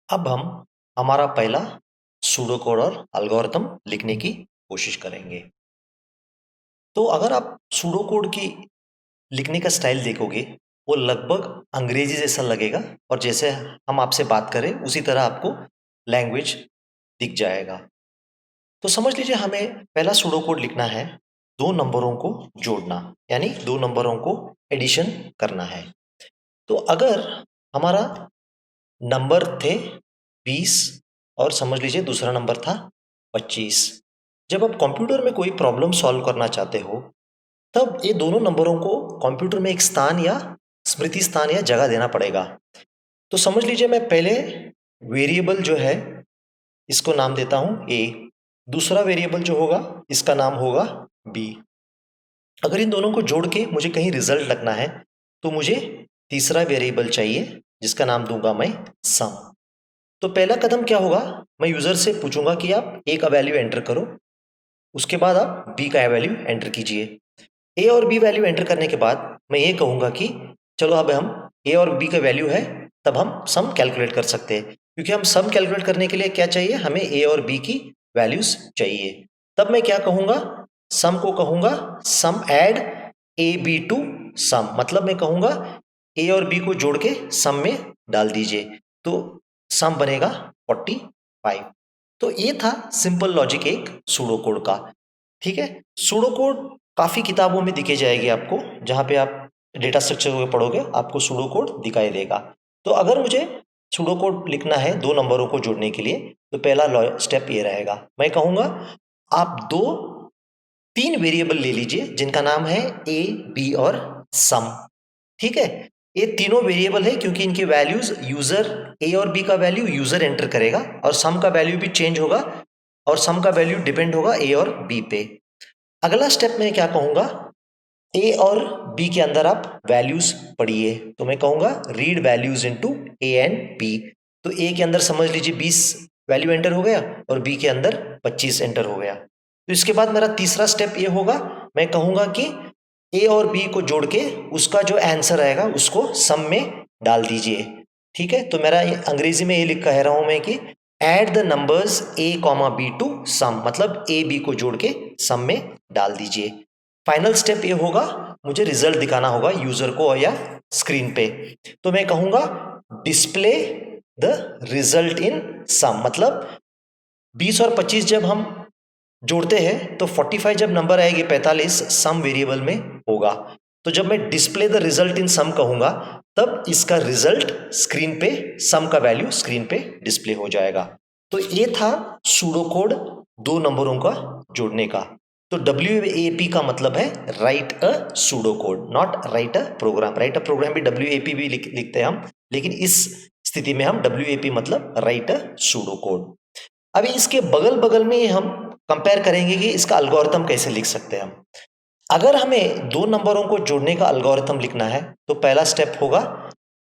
अब हम हमारा पहला सूडो कोड और एल्गोरिथम लिखने की कोशिश करेंगे। तो अगर आप सूडो कोड की लिखने का स्टाइल देखोगे, वो लगभग अंग्रेजी जैसा लगेगा और जैसे हम आपसे बात करें उसी तरह आपको लैंग्वेज दिख जाएगा। तो समझ लीजिए हमें पहला सूडो कोड लिखना है, दो नंबरों को जोड़ना, यानी दो नंबरों को एडिशन करना है। तो अगर हमारा नंबर थे 20 और समझ लीजिए दूसरा नंबर था 25। जब आप कंप्यूटर में कोई प्रॉब्लम सॉल्व करना चाहते हो, तब ये दोनों नंबरों को कंप्यूटर में एक स्थान या स्मृति स्थान या जगह देना पड़ेगा। तो समझ लीजिए मैं पहले वेरिएबल जो है इसको नाम देता हूं ए, दूसरा वेरिएबल जो होगा इसका नाम होगा बी। अगर इन दोनों को जोड़ के मुझे कहीं रिजल्ट लगना है तो मुझे तीसरा वेरिएबल चाहिए जिसका नाम दूंगा मैं सम। तो पहला कदम क्या होगा, मैं यूजर से पूछूंगा कि आप ए का वैल्यू एंटर करो, उसके बाद आप बी का वैल्यू एंटर कीजिए। ए और बी वैल्यू एंटर करने के बाद मैं ये कहूंगा कि चलो अब हम ए और बी का वैल्यू है, तब हम सम कैलकुलेट कर सकते हैं, क्योंकि हम सम कैलकुलेट करने के लिए क्या चाहिए, हमें ए और बी की वैल्यूज चाहिए। तब मैं क्या कहूंगा, सम को कहूंगा सम add A B to sum, मतलब मैं कहूंगा ए और बी को जोड़ के सम में डाल दीजिए, तो सम बनेगा 45। तो ये था सिंपल लॉजिक एक सूडो कोड का। ठीक है, सूडो कोड काफ़ी किताबों में दिखे जाएगी आपको, जहाँ पे आप डेटा स्ट्रक्चर को पढ़ोगे आपको सूडो कोड दिखाई देगा। तो अगर मुझे सूडो कोड लिखना है दो नंबरों को जोड़ने के लिए, तो पहला स्टेप ये रहेगा, मैं कहूँगा आप तीन वेरिएबल ले लीजिए जिनका नाम है ए बी और सम। ठीक है, ये तीनों वेरिएबल है क्योंकि इनके वैल्यूज यूजर, ए और बी का वैल्यू यूजर एंटर करेगा और सम का वैल्यू भी चेंज होगा और सम का वैल्यू डिपेंड होगा ए और बी पे। अगला स्टेप में क्या कहूंगा, ए और बी के अंदर आप वैल्यूज पढ़िए, तो मैं कहूंगा read values into A and B. तो ए के अंदर समझ लीजिए 20 वैल्यू एंटर हो गया और बी के अंदर 25 एंटर हो गया। तो इसके बाद मेरा तीसरा स्टेप ये होगा, मैं कहूंगा कि ए और बी को जोड़ के उसका जो आंसर आएगा उसको सम में डाल दीजिए। ठीक है, तो मेरा अंग्रेजी में ये लिख कह रहा हूं मैं कि add the numbers A comma B to sum, मतलब ए बी को जोड़ के सम में डाल दीजिए। फाइनल स्टेप ये होगा, मुझे रिजल्ट दिखाना होगा यूजर को या स्क्रीन पे, तो मैं कहूंगा डिस्प्ले द रिजल्ट इन सम, मतलब 20 और 25 जब हम जोड़ते हैं तो 45 जब नंबर आएगी 45 सम वेरिएबल में होगा। तो जब मैं डिस्प्ले द रिजल्ट इन सम कहूंगा तब इसका रिजल्ट स्क्रीन पे, सम का वैल्यू स्क्रीन पे डिस्प्ले हो जाएगा। तो ये था सूडो कोड दो नंबरों का जोड़ने का। तो WAP का मतलब है write a pseudo code, not write a program. Write a program भी WAP भी लिखते हैं हम, लेकिन इस स्थिति में हम WAP मतलब राइट अ सूडो कोड। अभी इसके बगल बगल में हम कंपेयर करेंगे कि इसका एल्गोरिथम कैसे लिख सकते हैं हम। अगर हमें दो नंबरों को जोड़ने का एल्गोरिथम लिखना है तो पहला स्टेप होगा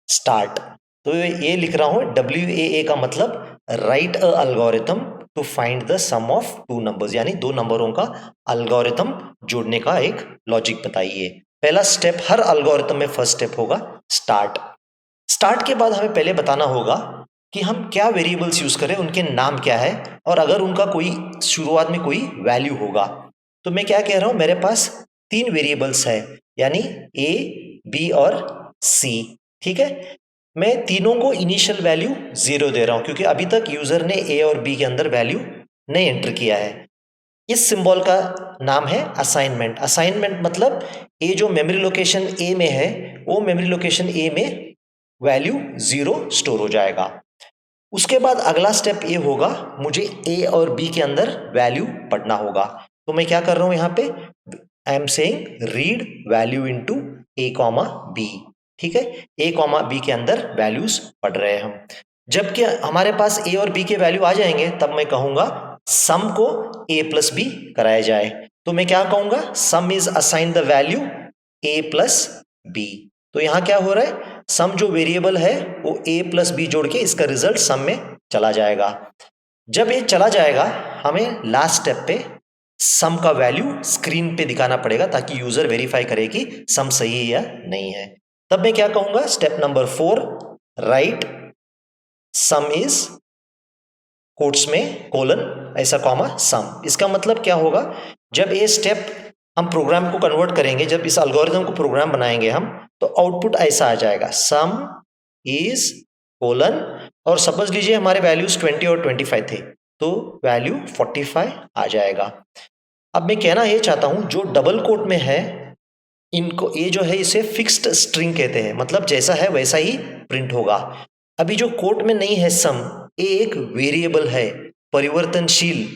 स्टार्ट। तो ये लिख रहा हूं WAA का मतलब write a algorithm to find the sum of two numbers, यानी दो नंबरों का एल्गोरिथम जोड़ने का एक लॉजिक बताइए। पहला स्टेप हर एल्गोरिथम में फर्स्ट स्टेप होगा स्टार्ट। स्टार्ट के बाद हमें पहले बताना होगा कि हम क्या वेरिएबल्स यूज करें, उनके नाम क्या है, और अगर उनका कोई शुरुआत में कोई वैल्यू होगा। तो मैं क्या कह रहा हूं, मेरे पास तीन वेरिएबल्स है, यानी ए बी और सी। ठीक है, मैं तीनों को इनिशियल वैल्यू 0 दे रहा हूं क्योंकि अभी तक यूजर ने ए और बी के अंदर वैल्यू नहीं एंटर किया है। इस सिंबल का नाम है असाइनमेंट। असाइनमेंट मतलब ए जो मेमोरी लोकेशन ए में है, वो मेमोरी लोकेशन ए में वैल्यू 0 स्टोर हो जाएगा। उसके बाद अगला स्टेप ये होगा, मुझे ए और बी के अंदर वैल्यू पढ़ना होगा। तो मैं क्या कर रहा हूं यहां पे, I am saying read value into A comma B. ठीक है, ए कॉमा बी के अंदर वैल्यूज पढ़ रहे हैं हम। जबकि हमारे पास ए और बी के वैल्यू आ जाएंगे तब मैं कहूंगा सम को ए प्लस बी कराया जाए। तो मैं क्या कहूंगा, sum is assign the value A plus B. तो यहां क्या हो रहा है, सम जो वेरिएबल है वो ए प्लस बी जोड़ के इसका रिजल्ट सम में चला जाएगा। जब ये चला जाएगा हमें लास्ट स्टेप पे सम का वैल्यू स्क्रीन पे दिखाना पड़ेगा ताकि यूजर वेरीफाई करे कि सम सही है या नहीं है। तब मैं क्या कहूंगा, step number 4 right some is quotes में कोलन ऐसा कॉमा सम। इसका मतलब क्या होगा, जब ये स्टेप हम प्रोग्राम को कन्वर्ट करेंगे, जब इस एल्गोरिथम को प्रोग्राम बनाएंगे हम, तो आउटपुट ऐसा आ जाएगा, सम इज कोलन, और सपोज लीजिए हमारे वैल्यूज 20 और 25 थे, तो वैल्यू 45 आ जाएगा। अब मैं कहना ये चाहता हूं, जो डबल कोट में है इनको, ये जो है इसे फिक्स्ड स्ट्रिंग कहते हैं, मतलब जैसा है वैसा ही प्रिंट होगा। अभी जो कोट में नहीं है सम, ये एक वेरिएबल है, परिवर्तनशील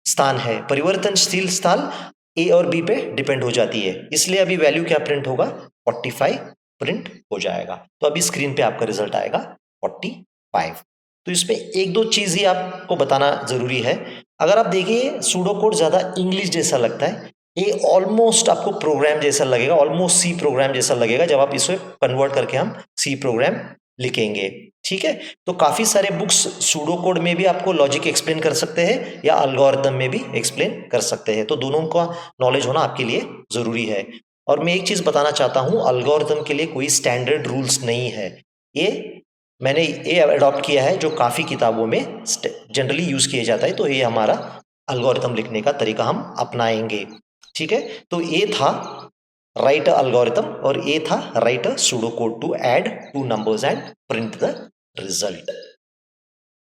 स्थान है, परिवर्तनशील स्थान ए और बी पे डिपेंड हो जाती है, इसलिए अभी वैल्यू क्या प्रिंट होगा, 45 प्रिंट हो जाएगा। तो अभी स्क्रीन पे आपका रिजल्ट आएगा 45। तो इसमें एक दो चीज ही आपको बताना जरूरी है। अगर आप देखिए सूडो कोड ज्यादा इंग्लिश जैसा लगता है, ये ऑलमोस्ट आपको प्रोग्राम जैसा लगेगा, ऑलमोस्ट सी प्रोग्राम जैसा लगेगा जब आप इसे कन्वर्ट करके हम सी प्रोग्राम लिखेंगे। ठीक है, तो काफी सारे बुक्स सूडो कोड में भी आपको लॉजिक एक्सप्लेन कर सकते हैं या एल्गोरिथम में भी एक्सप्लेन कर सकते हैं, तो दोनों का नॉलेज होना आपके लिए जरूरी है। और मैं एक चीज बताना चाहता हूं, एल्गोरिथम के लिए कोई स्टैंडर्ड रूल्स नहीं है, ये मैंने ये अडॉप्ट किया है जो काफी किताबों में जनरली यूज किया जाता है, तो ये हमारा एल्गोरिथम लिखने का तरीका हम अपनाएंगे। ठीक है, तो ये था राइट एल्गोरिथम और ये था write pseudo code to add two numbers and print the result.